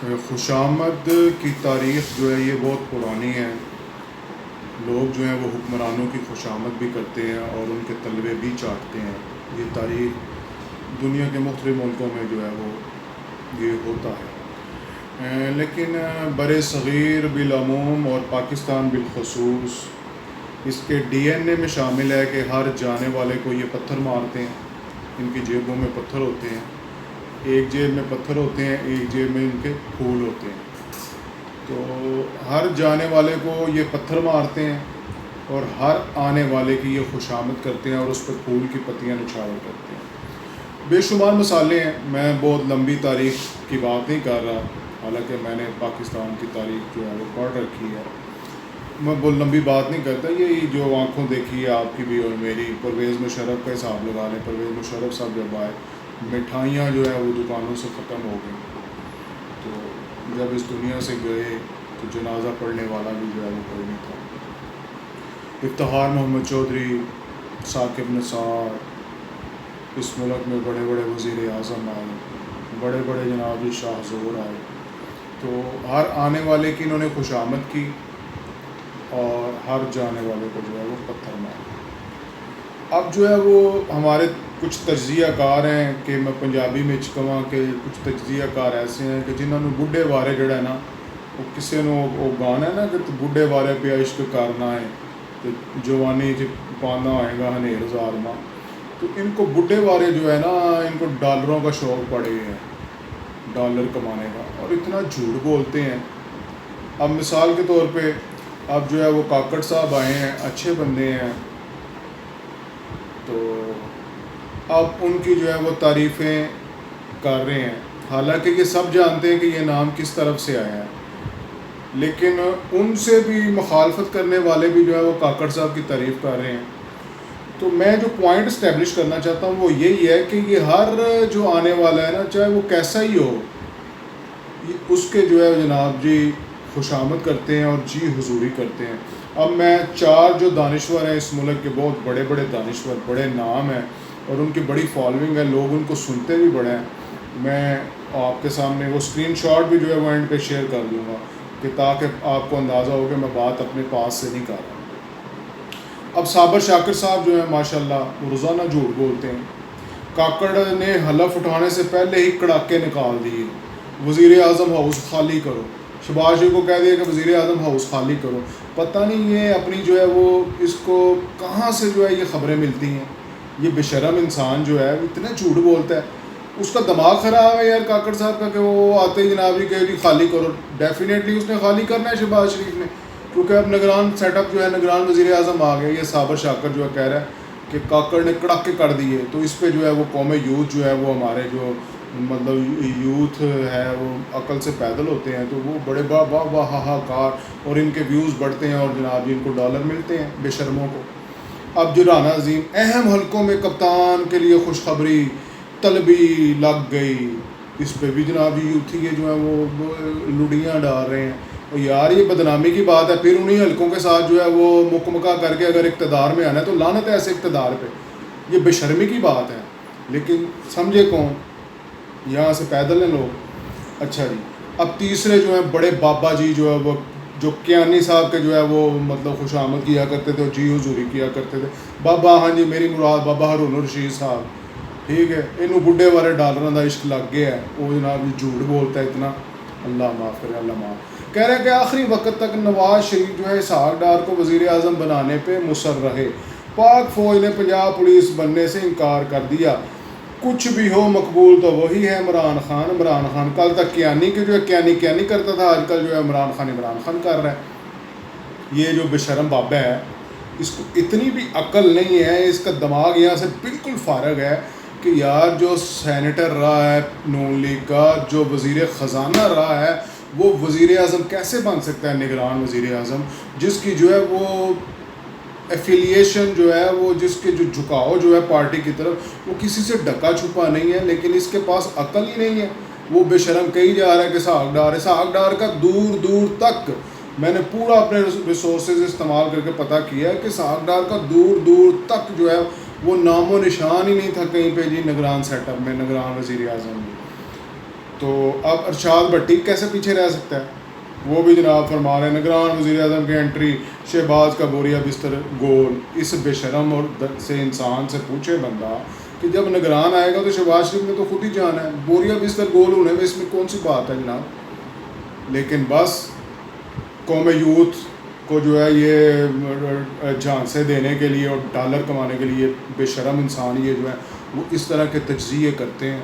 خوشامد کی تاریخ جو ہے یہ بہت پرانی ہے. لوگ جو ہیں وہ حکمرانوں کی خوشامد بھی کرتے ہیں اور ان کے تلوے بھی چاٹتے ہیں. یہ تاریخ دنیا کے مختلف ملکوں میں جو ہے وہ یہ ہوتا ہے. لیکن بر صغیر بالعموم اور پاکستان بالخصوص اس کے ڈی این اے میں شامل ہے کہ ہر جانے والے کو یہ پتھر مارتے ہیں. ان کی جیبوں میں پتھر ہوتے ہیں. ایک جیب میں پتھر ہوتے ہیں, ایک جیب میں ان کے پھول ہوتے ہیں. تو ہر جانے والے کو یہ پتھر مارتے ہیں اور ہر آنے والے کی یہ خوشامد کرتے ہیں اور اس پر پھول کی پتیاں نچھاور کرتے ہیں. بے شمار مثالیں ہیں. میں بہت لمبی تاریخ کی بات نہیں کر رہا, حالانکہ میں نے پاکستان کی تاریخ جو ہے وہ پڑھ رکھی ہے. میں بہت لمبی بات نہیں کرتا. یہی جو آنکھوں دیکھی ہے آپ کی بھی اور میری, پرویز مشرف کا حساب لگا لیں. پرویز مشرف صاحب جب آئے, مٹھائیاں جو ہے وہ دکانوں سے ختم ہو گئیں. تو جب اس دنیا سے گئے تو جنازہ پڑھنے والا بھی جو ہے وہ کوئی نہیں تھا. افتخار محمد چودھری, ثاقب نثار, اس ملک میں بڑے بڑے وزیر اعظم آئے, بڑے بڑے جناب شاہ زور آئے. تو ہر آنے والے کی انہوں نے خوشامد کی اور ہر جانے والے کو جو ہے وہ پتھر مارا. اب جو ہے وہ ہمارے کچھ تجزیہ کار ہیں کہ میں پنجابی میں کہاں کہ کچھ تجزیہ کار ایسے ہیں کہ جنہوں نے بڈھے بارے جڑا ہے نا, وہ کسی نے وہ گانا ہے نا کہ بڈھے بارے پہ عشق کرنا ہے تو جوانی پانا آئے گا ہنیر زارما. تو ان کو بڈھے بارے جو ہے نا, ان کو ڈالروں کا شوق پڑے ہے, ڈالر کمانے کا, اور اتنا جھوٹ بولتے ہیں. اب مثال کے طور پہ اب جو ہے وہ کاکڑ صاحب آئے ہیں, اچھے بندے ہیں, تو اب ان کی جو ہے وہ تعریفیں کر رہے ہیں. حالانکہ یہ سب جانتے ہیں کہ یہ نام کس طرف سے آیا ہے, لیکن ان سے بھی مخالفت کرنے والے بھی جو ہے وہ کاکڑ صاحب کی تعریف کر رہے ہیں. تو میں جو پوائنٹ اسٹیبلش کرنا چاہتا ہوں وہ یہی ہے کہ یہ ہر جو آنے والا ہے نا, چاہے وہ کیسا ہی ہو, اس کے جو ہے جناب جی خوشامد کرتے ہیں اور جی حضوری کرتے ہیں. اب میں چار جو دانشور ہیں اس ملک کے, بہت بڑے بڑے دانشور, بڑے نام ہیں اور ان کی بڑی فالوئنگ ہے, لوگ ان کو سنتے بھی بڑے ہیں. میں آپ کے سامنے وہ اسکرین شاٹ بھی جو ہے وہ اینڈ پہ شیئر کر دوں گا کہ تاکہ آپ کو اندازہ ہو کہ میں بات اپنے پاس سے نہیں کر رہا. اب صابر شاکر صاحب جو ہیں ماشاءاللہ وہ روزانہ جھوٹ بولتے ہیں. کاکڑ نے حلف اٹھانے سے پہلے ہی کڑاکے نکال دیے, وزیر اعظم ہاؤس خالی کرو. شباز جی کو کہہ دیا کہ وزیر اعظم ہاؤس خالی کرو. پتہ نہیں یہ اپنی جو ہے وہ اس کو کہاں سے جو ہے یہ خبریں ملتی ہیں. یہ بے شرم انسان جو ہے اتنا جھوٹ بولتا ہے. اس کا دماغ خراب ہے یار کاکڑ صاحب کا کہ وہ آتے ہی جناب جی کہ خالی کرو. ڈیفینیٹلی اس نے خالی کرنا ہے شہباز شریف نے, کیونکہ اب نگران سیٹ اپ جو ہے, نگران وزیر اعظم آ گئے. یہ صابر شاکر جو ہے کہہ رہا ہے کہ کاکڑ نے کڑاکے کر دیے. تو اس پہ جو ہے وہ قوم یوتھ جو ہے وہ ہمارے جو مطلب یوتھ ہے وہ عقل سے پیدل ہوتے ہیں, تو وہ بڑے واہ واہ واہ ہاہاکار, اور ان کے ویوز بڑھتے ہیں اور جناب جی ان کو ڈالر ملتے ہیں بے شرموں کو. اب جو رانا عظیم اہم حلقوں میں کپتان کے لیے خوشخبری طلبی لگ گئی, اس پہ بھی جناب جی یوتھی کے جو ہے وہ لڑیاں ڈال رہے ہیں. اور یار یہ بدنامی کی بات ہے. پھر انہی حلقوں کے ساتھ جو ہے وہ مکمکہ کر کے اگر اقتدار میں آنا ہے تو لعنت ہے ایسے اقتدار پہ. یہ بے شرمی کی بات ہے, لیکن سمجھے کون, یہاں سے پیدل ہیں لوگ. اچھا جی, اب تیسرے جو ہیں بڑے بابا جی جو ہے وہ, جو کیانی صاحب کے جو ہے وہ مطلب خوش آمد کیا کرتے تھے اور جی حضوری کیا کرتے تھے. بابا ہاں جی میری مراد بابا ہارون الرشید صاحب, ٹھیک ہے, انہوں بڈھے والے ڈالروں کا عشق لگ گیا ہے. وہ جناب جھوٹ بولتا ہے اتنا, اللہ معاف کرے اللہ معاف. کہہ رہے ہیں کہ آخری وقت تک نواز شریف جو ہے اسحاق ڈار کو وزیر اعظم بنانے پہ مصر رہے. پاک فوج نے پنجاب پولیس بننے سے انکار کر دیا. کچھ بھی ہو مقبول تو وہی ہے عمران خان. عمران خان کل تک کیانی کے جو ہے کیانی کرتا تھا, آج کل جو ہے عمران خان کر رہا ہے. یہ جو بے شرم بابا ہے اس کو اتنی بھی عقل نہیں ہے, اس کا دماغ یہاں سے بالکل فارغ ہے کہ یار جو سینیٹر رہا ہے نون لیگ کا, جو وزیر خزانہ رہا ہے, وہ وزیر اعظم کیسے بن سکتا ہے نگران وزیر اعظم, جس کی جو ہے وہ ایفیلیشن جو ہے وہ, جس کے جو جھکاؤ جو ہے پارٹی کی طرف وہ کسی سے ڈکا چھپا نہیں ہے. لیکن اس کے پاس عقل ہی نہیں ہے. وہ بے شرم کہی جا رہا ہے کہ اسحاق ڈار ہے. اسحاق ڈار کا دور دور تک میں نے پورا اپنے ریسورسز استعمال کر کے پتہ کیا ہے کہ اسحاق ڈار کا دور دور تک جو ہے وہ نام و نشان ہی نہیں تھا کہیں پہ جی نگران سیٹ اپ میں, نگران وزیر اعظم میں. تو اب ارشاد بھٹی کیسے پیچھے رہ سکتا ہے؟ وہ بھی جناب فرما رہے ہیں نگران وزیر اعظم کی انٹری، شہباز کا بوریا بستر گول۔ اس بے شرم اور سے انسان سے پوچھے بندہ کہ جب نگران آئے گا تو شہباز شریف نے تو خود ہی جانا ہے، بوریا بستر گول ہونے میں اس میں کون سی بات ہے جناب؟ لیکن بس قوم یوتھ کو جو ہے یہ جھانسے دینے کے لیے اور ڈالر کمانے کے لیے بے شرم انسان یہ جو ہے وہ اس طرح کے تجزیے کرتے ہیں۔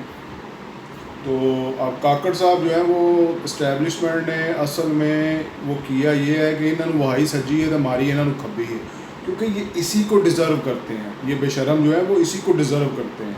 تو اب کاکڑ صاحب جو ہیں وہ اسٹیبلشمنٹ نے اصل میں وہ کیا یہ ہے کہ انہوں نے وہائی سجی ہے تو ہماری انہوں نے کھبی ہے، کیونکہ یہ اسی کو ڈیزرو کرتے ہیں، یہ بے شرم جو ہے وہ اسی کو ڈیزرو کرتے ہیں۔